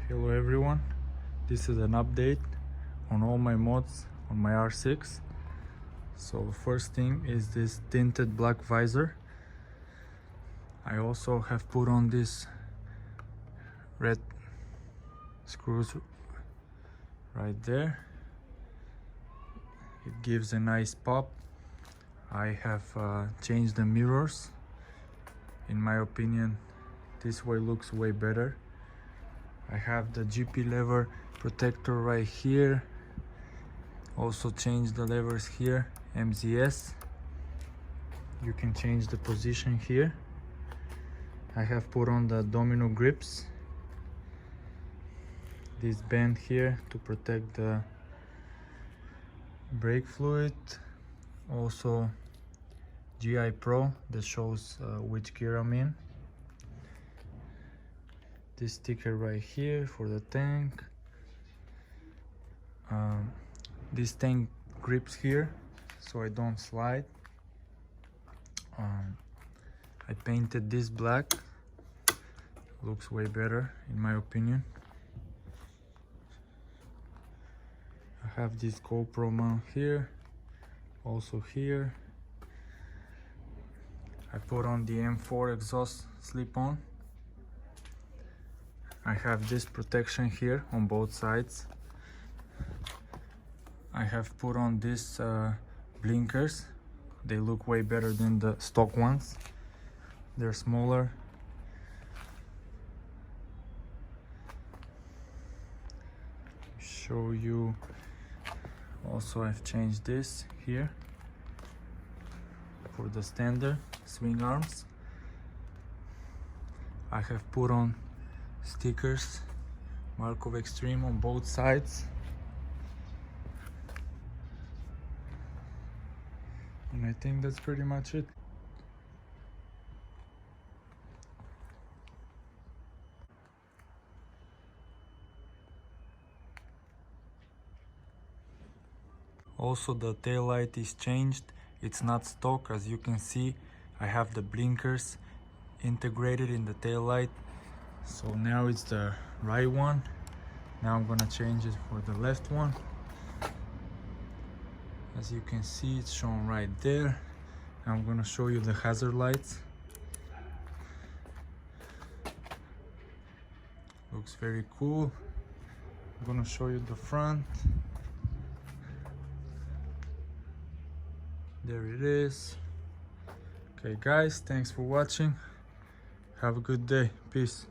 Hello everyone, this is an update on all my mods on my R6. So first thing is this tinted black visor. I also have put on this red screws right there. It gives a nice pop. I have changed the mirrors. In my opinion, this way looks way better. I have the GP lever protector right here. Also changed the levers here, MZS. You can change the position here. I have put on the domino grips. This band here to protect the brake fluid. Also GI Pro that shows which gear I'm in. This sticker right here for the tank. This tank grips here so I don't slide. I painted this black. Looks way better in my opinion. I have this GoPro mount here, also here. I put on the M4 exhaust slip-on. I have this protection here on both sides. I have put on these blinkers. They look way better than the stock ones. They're smaller. Show you. Also, I've changed this here for the standard swing arms. I have put on stickers, Markov Extreme on both sides. And I think that's pretty much it. Also, the tail light is changed. It's not stock, as you can see. I have the blinkers integrated in the tail light. So now it's the right one. Now I'm gonna change it for the left one. As you can see, it's shown right there. I'm gonna show you the hazard lights. Looks very cool. I'm gonna show you the front. There it is. Okay guys, thanks for watching. Have a good day. Peace.